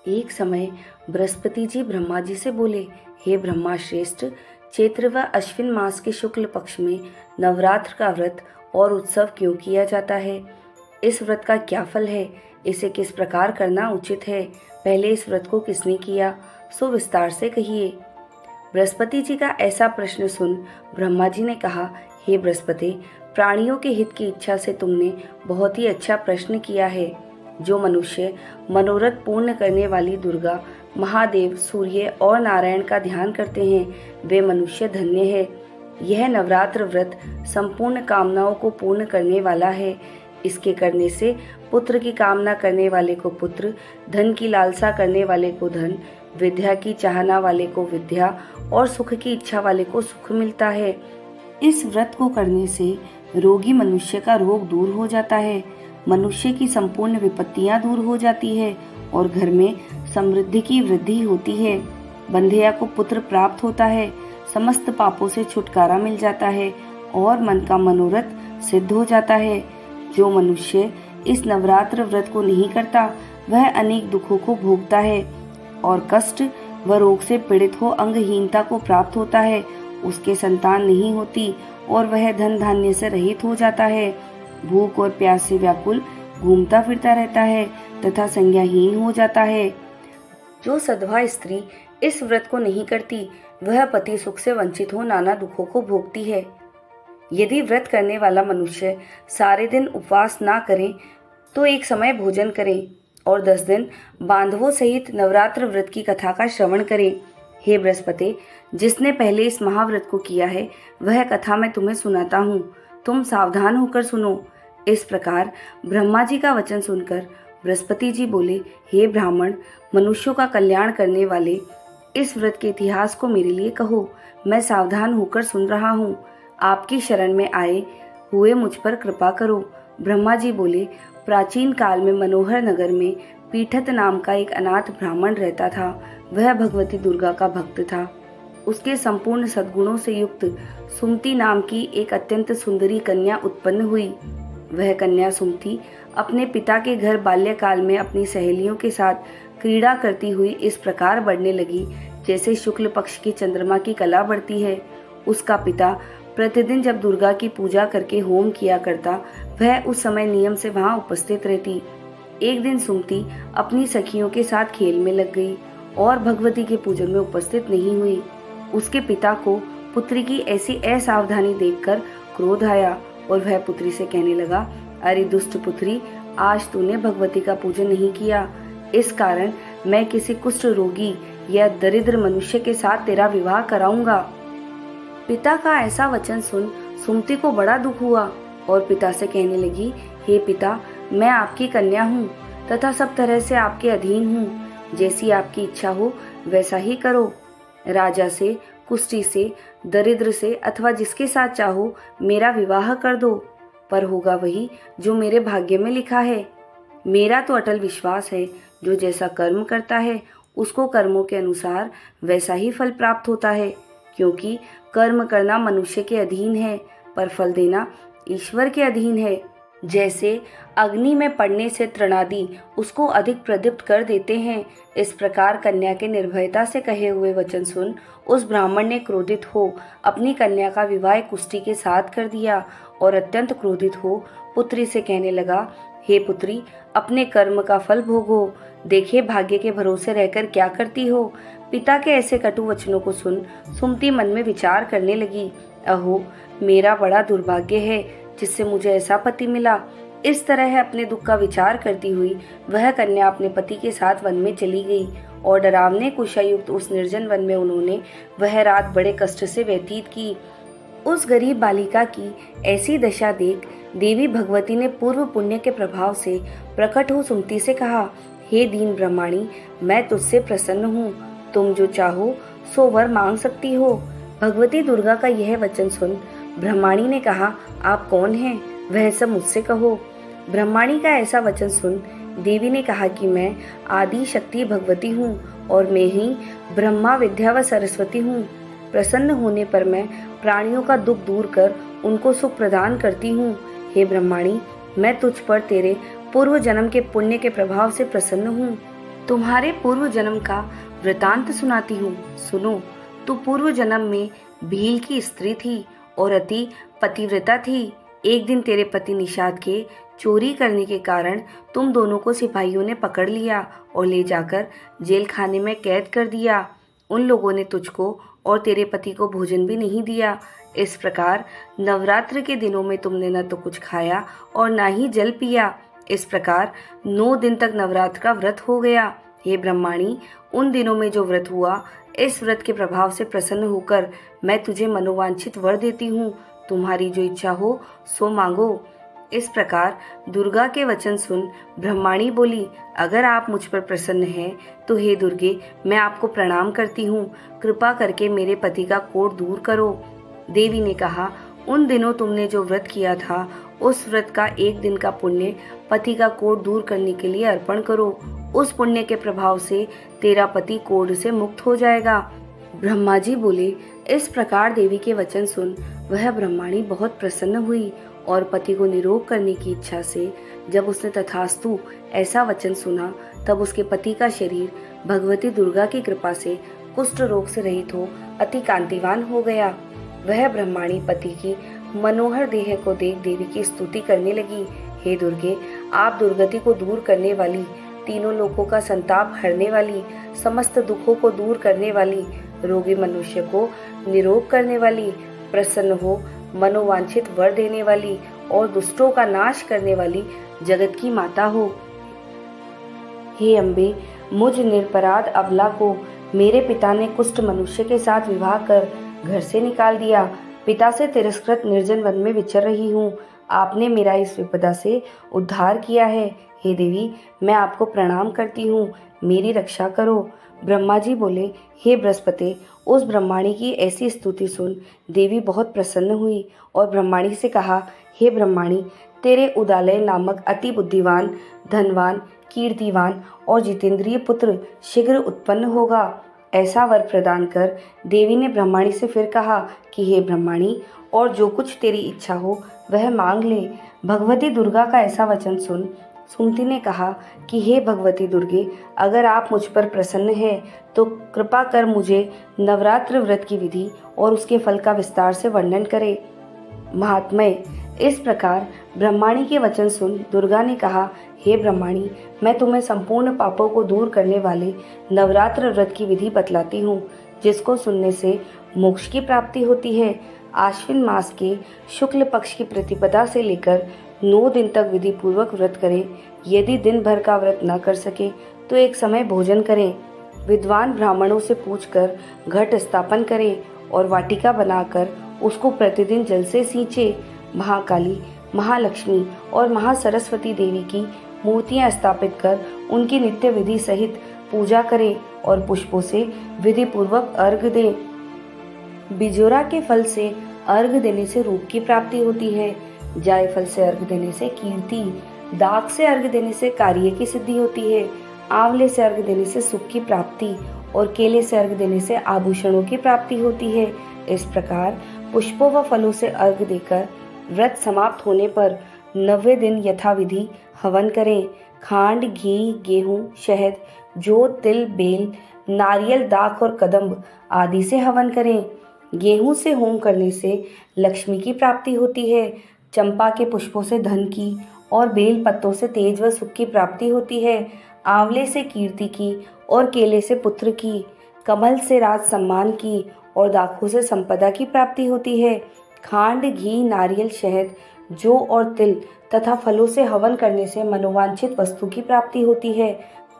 एक समय बृहस्पति जी ब्रह्मा जी से बोले, हे ब्रह्मा श्रेष्ठ, चैत्र व अश्विन मास के शुक्ल पक्ष में नवरात्र का व्रत और उत्सव क्यों किया जाता है? इस व्रत का क्या फल है? इसे किस प्रकार करना उचित है? पहले इस व्रत को किसने किया, सो विस्तार से कहिए। बृहस्पति जी का ऐसा प्रश्न सुन ब्रह्मा जी ने कहा, हे बृहस्पति, प्राणियों के हित की इच्छा से तुमने बहुत ही अच्छा प्रश्न किया है। जो मनुष्य मनोरथ पूर्ण करने वाली दुर्गा, महादेव, सूर्य और नारायण का ध्यान करते हैं, वे मनुष्य धन्य है। यह नवरात्र व्रत संपूर्ण कामनाओं को पूर्ण करने वाला है। इसके करने से पुत्र की कामना करने वाले को पुत्र, धन की लालसा करने वाले को धन, विद्या की चाहना वाले को विद्या और सुख की इच्छा वाले को सुख मिलता है। इस व्रत को करने से रोगी मनुष्य का रोग दूर हो जाता है, मनुष्य की संपूर्ण विपत्तियां दूर हो जाती है और घर में समृद्धि की वृद्धि होती है। बंधेया को पुत्र प्राप्त होता है, समस्त पापों से छुटकारा मिल जाता है और मन का मनोरथ सिद्ध हो जाता है। जो मनुष्य इस नवरात्र व्रत को नहीं करता, वह अनेक दुखों को भोगता है और कष्ट व रोग से पीड़ित हो अंगहीनता को प्राप्त होता है। उसके संतान नहीं होती और वह धन धान्य से रहित हो जाता है। भूख और प्यास से व्याकुल घूमता फिरता रहता है तथा संज्ञाहीन हो जाता है। जो सधवा स्त्री इस व्रत को नहीं करती, वह पति सुख से वंचित हो नाना दुखों को भोगती है। यदि व्रत करने वाला मनुष्य सारे दिन उपवास ना करे तो एक समय भोजन करे और 10 दिन बांधवों सहित नवरात्र व्रत की कथा का श्रवण करे। हे बृहस्पति, जिसने पहले इस महाव्रत को किया है, वह कथा मैं तुम्हें सुनाता हूँ, तुम सावधान होकर सुनो। इस प्रकार ब्रह्मा जी का वचन सुनकर बृहस्पति जी बोले, हे ब्राह्मण, मनुष्यों का कल्याण करने वाले इस व्रत के इतिहास को मेरे लिए कहो। मैं सावधान होकर सुन रहा हूँ। आपकी शरण में आए हुए मुझ पर कृपा करो। ब्रह्मा जी बोले, प्राचीन काल में मनोहर नगर में पीठत नाम का एक अनाथ ब्राह्मण रहता था। वह भगवती दुर्गा का भक्त था। उसके संपूर्ण सद्गुणों से युक्त सुमति नाम की एक अत्यंत सुंदरी कन्या उत्पन्न हुई। वह कन्या सुमति अपने पिता के घर बाल्यकाल में अपनी सहेलियों के साथ क्रीड़ा करती हुई इस प्रकार बढ़ने लगी जैसे शुक्ल पक्ष की चंद्रमा की कला बढ़ती है। उसका पिता प्रतिदिन जब दुर्गा की पूजा करके होम किया करता, वह उस समय नियम से वहां उपस्थित रहती। एक दिन सुमति अपनी सखियों के साथ खेल में लग गई और भगवती के पूजन में उपस्थित नहीं हुई। उसके पिता को पुत्री की ऐसी असावधानी देखकर क्रोध आया और वह पुत्री से कहने लगा, अरे दुष्ट पुत्री, आज तूने भगवती का पूजन नहीं किया, इस कारण मैं किसी कुष्ठ रोगी या दरिद्र मनुष्य के साथ तेरा विवाह कराऊंगा। पिता का ऐसा वचन सुन सुमति को बड़ा दुख हुआ और पिता से कहने लगी, हे पिता, मैं आपकी कन्या हूँ तथा सब तरह से आपके अधीन हूँ। जैसी आपकी इच्छा हो वैसा ही करो। राजा से, कुष्ठी से, दरिद्र से अथवा जिसके साथ चाहो मेरा विवाह कर दो, पर होगा वही जो मेरे भाग्य में लिखा है। मेरा तो अटल विश्वास है, जो जैसा कर्म करता है उसको कर्मों के अनुसार वैसा ही फल प्राप्त होता है, क्योंकि कर्म करना मनुष्य के अधीन है पर फल देना ईश्वर के अधीन है। जैसे अग्नि में पड़ने से तृणादि उसको अधिक प्रदीप्त कर देते हैं, इस प्रकार कन्या के निर्भयता से कहे हुए वचन सुन उस ब्राह्मण ने क्रोधित हो अपनी कन्या का विवाह कुष्ठी के साथ कर दिया और अत्यंत क्रोधित हो पुत्री से कहने लगा, हे पुत्री, अपने कर्म का फल भोगो, देखे भाग्य के भरोसे रहकर क्या करती हो। पिता के ऐसे कटु वचनों को सुन सुमति मन में विचार करने लगी, अहो, मेरा बड़ा दुर्भाग्य है जिससे मुझे ऐसा पति मिला। इस तरह अपने दुख का विचार करती हुई वह कन्या अपने पति के साथ वन में चली गई और डरावने कुशायुक्त उस निर्जन वन में उन्होंने वह रात बड़े कष्ट से व्यतीत की। उस गरीब बालिका की ऐसी दशा देख देवी भगवती ने पूर्व पुण्य के प्रभाव से प्रकट हो सुमति से कहा, हे दीन ब्रह्माणी, मैं तुझसे प्रसन्न हूँ, तुम जो चाहो सो वर मांग सकती हो। भगवती दुर्गा का यह वचन सुन ब्रह्माणी ने कहा, आप कौन हैं, वह सब मुझसे कहो। ब्रह्माणी का ऐसा वचन सुन देवी ने कहा कि मैं आदि शक्ति भगवती हूँ और मैं ही ब्रह्मा, विद्या व सरस्वती हूँ। प्रसन्न होने पर मैं प्राणियों का दुख दूर कर उनको सुख प्रदान करती हूँ। हे ब्रह्माणी, मैं तुझ पर तेरे पूर्व जन्म के पुण्य के प्रभाव से प्रसन्न हूँ। तुम्हारे पूर्व जन्म का वृतांत सुनाती हूँ, सुनो। तू पूर्व जन्म में भील की स्त्री थी और अति पतिव्रता थी। एक दिन तेरे पति निषाद के चोरी करने के कारण तुम दोनों को सिपाहियों ने पकड़ लिया और ले जाकर जेल खाने में कैद कर दिया। उन लोगों ने तुझको और तेरे पति को भोजन भी नहीं दिया। इस प्रकार नवरात्र के दिनों में तुमने न तो कुछ खाया और ना ही जल पिया। इस प्रकार 9 दिन तक नवरात्र का व्रत हो गया। हे ब्रह्माणी, उन दिनों में जो व्रत हुआ, इस व्रत के प्रभाव से प्रसन्न होकर मैं तुझे मनोवांछित वर देती हूँ। तुम्हारी जो इच्छा हो सो मांगो। इस प्रकार दुर्गा के वचन सुन ब्रह्माणी बोली, अगर आप मुझ पर प्रसन्न हैं तो हे दुर्गे, मैं आपको प्रणाम करती हूँ। कृपा करके मेरे पति का कोढ़ दूर करो। देवी ने कहा, उन दिनों तुमने जो व्रत किया था, उस व्रत का 1 दिन का पुण्य पति का कोढ़ दूर करने के लिए अर्पण करो। उस पुण्य के प्रभाव से तेरा पति कोढ़ से मुक्त हो जाएगा। ब्रह्मा जी बोले, इस प्रकार देवी के वचन सुन वह ब्रह्माणी बहुत प्रसन्न हुई और पति को निरोग करने की इच्छा से जब उसने तथास्तु ऐसा वचन सुना, तब उसके पति का शरीर भगवती दुर्गा की कृपा से कुष्ठ रोग से रहित हो अति कांतिवान हो गया। वह ब्रह्माणी पति की मनोहर देह को देख देवी की स्तुति करने लगी। हे दुर्गे, आप दुर्गति को दूर करने वाली, तीनों लोकों का संताप हरने वाली, समस्त दुखों को दूर करने वाली, रोगी मनुष्य को निरोग करने वाली, प्रसन्न हो मनोवांछित वर देने वाली और दुष्टों का नाश करने वाली जगत की माता हो। हे अम्बे, मुझ निरपराध अबला को मेरे पिता ने कुष्ठ मनुष्य के साथ विवाह कर घर से निकाल दिया। पिता से तिरस्कृत निर्जन वन में विचर रही हूँ। आपने मेरा इस विपदा से उद्धार किया है। हे देवी, मैं आपको प्रणाम करती हूँ, मेरी रक्षा करो। ब्रह्मा जी बोले, हे बृहस्पति, उस ब्रह्माणी की ऐसी स्तुति सुन देवी बहुत प्रसन्न हुई और ब्रह्माणी से कहा, हे ब्रह्माणी, तेरे उदालय नामक अति बुद्धिवान, धनवान, कीर्तिवान और जितेंद्रिय पुत्र शीघ्र उत्पन्न होगा। ऐसा वर प्रदान कर देवी ने ब्रह्माणी से फिर कहा कि हे ब्रह्माणी, और जो कुछ तेरी इच्छा हो वह मांग ले। भगवती दुर्गा का ऐसा वचन सुन सुमति ने कहा कि हे भगवती दुर्गे, अगर आप मुझ पर प्रसन्न हैं तो कृपा कर मुझे नवरात्र व्रत की विधि और उसके फल का विस्तार से वर्णन करें। महात्मय, इस प्रकार ब्रह्माणी के वचन सुन दुर्गा ने कहा, हे ब्रह्माणी, मैं तुम्हें संपूर्ण पापों को दूर करने वाले नवरात्र व्रत की विधि बतलाती हूँ, जिसको सुनने से मोक्ष की प्राप्ति होती है। आश्विन मास के शुक्ल पक्ष की प्रतिपदा से लेकर 9 दिन तक विधि पूर्वक व्रत करें। यदि दिन भर का व्रत न कर सके तो एक समय भोजन करें। विद्वान ब्राह्मणों से पूछकर घट स्थापन करें और वाटिका बनाकर उसको प्रतिदिन जल से सींचे। महाकाली, महालक्ष्मी और महासरस्वती देवी की मूर्तियां स्थापित कर उनकी नित्य विधि सहित पूजा करें और पुष्पों से विधि पूर्वक अर्घ दें। बिजोरा के फल से अर्घ देने से रूप की प्राप्ति होती है। जायफल से अर्घ देने से कीर्ति, दाख से अर्घ देने से कार्य की सिद्धि होती है, आंवले से अर्घ देने से सुख की प्राप्ति और केले से अर्घ देने से आभूषणों की प्राप्ति होती है। इस प्रकार पुष्पों व फलों से अर्घ देकर व्रत समाप्त होने पर 90 दिन यथाविधि हवन करें। खांड, घी, गेहूं, शहद, जौ, तिल, बेल, नारियल, दाख और कदम्ब आदि से हवन करें। गेहूं से होम करने से लक्ष्मी की प्राप्ति होती है। चंपा के पुष्पों से धन की और बेल पत्तों से तेज व सुख की प्राप्ति होती है। आंवले से कीर्ति की और केले से पुत्र की, कमल से राज सम्मान की और दाखों से संपदा की प्राप्ति होती है। खांड, घी, नारियल, शहद, जौ और तिल तथा फलों से हवन करने से मनोवांछित वस्तु की प्राप्ति होती है।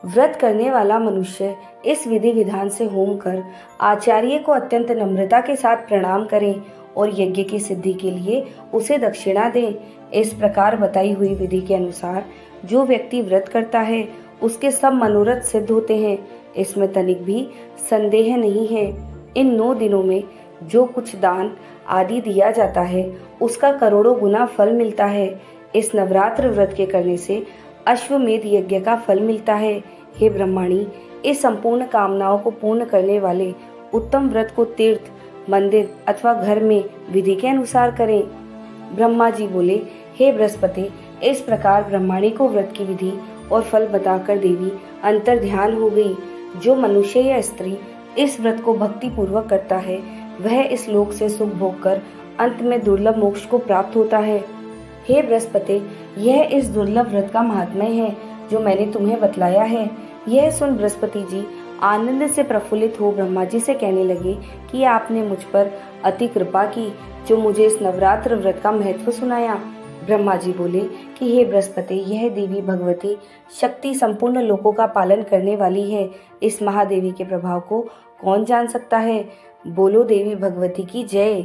व्रत करने वाला मनुष्य इस विधि विधान से होम कर आचार्य को अत्यंत नम्रता के साथ प्रणाम करें और यज्ञ की सिद्धि के लिए उसे दक्षिणा दें। इस प्रकार बताई हुई विधि के अनुसार जो व्यक्ति व्रत करता है उसके सब मनोरथ सिद्ध होते हैं, इसमें तनिक भी संदेह नहीं है। इन 9 दिनों में जो कुछ दान आदि दिया जाता है उसका करोड़ों गुना फल मिलता है। इस नवरात्र व्रत के करने से अश्वमेध यज्ञ का फल मिलता है। हे ब्रह्माणी, इस संपूर्ण कामनाओं को पूर्ण करने वाले उत्तम व्रत को तीर्थ, मंदिर अथवा घर में विधि के अनुसार करें। ब्रह्मा जी बोले, हे बृहस्पति, इस प्रकार ब्रह्माणी को व्रत की विधि और फल बताकर देवी अंतर ध्यान हो गई। जो मनुष्य या स्त्री इस व्रत को भक्ति पूर्वक करता है वह इस लोक से सुख भोग कर अंत में दुर्लभ मोक्ष को प्राप्त होता है। हे बृहस्पति, यह इस दुर्लभ व्रत का महात्म्य है जो मैंने तुम्हें बतलाया है। यह सुन बृहस्पति जी आनंद से प्रफुल्लित हो ब्रह्मा जी से कहने लगे कि आपने मुझ पर अति कृपा की जो मुझे इस नवरात्र व्रत का महत्व सुनाया। ब्रह्मा जी बोले कि हे बृहस्पति, यह देवी भगवती शक्ति संपूर्ण लोकों का पालन करने वाली है। इस महादेवी के प्रभाव को कौन जान सकता है। बोलो देवी भगवती की जय।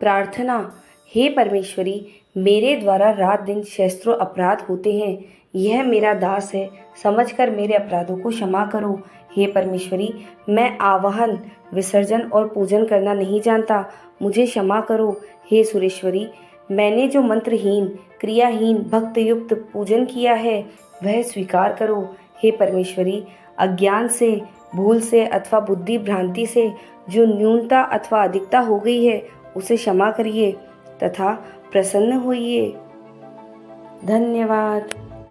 प्रार्थना। हे परमेश्वरी, मेरे द्वारा रात दिन सहस्त्रों अपराध होते हैं। यह मेरा दास है, समझकर मेरे अपराधों को क्षमा करो। हे परमेश्वरी, मैं आवाहन, विसर्जन और पूजन करना नहीं जानता, मुझे क्षमा करो। हे सुरेश्वरी, मैंने जो मंत्रहीन, क्रियाहीन, भक्तयुक्त पूजन किया है वह स्वीकार करो। हे परमेश्वरी, अज्ञान से, भूल से अथवा बुद्धि भ्रांति से जो न्यूनता अथवा अधिकता हो गई है उसे क्षमा करिए तथा प्रसन्न होइए। धन्यवाद।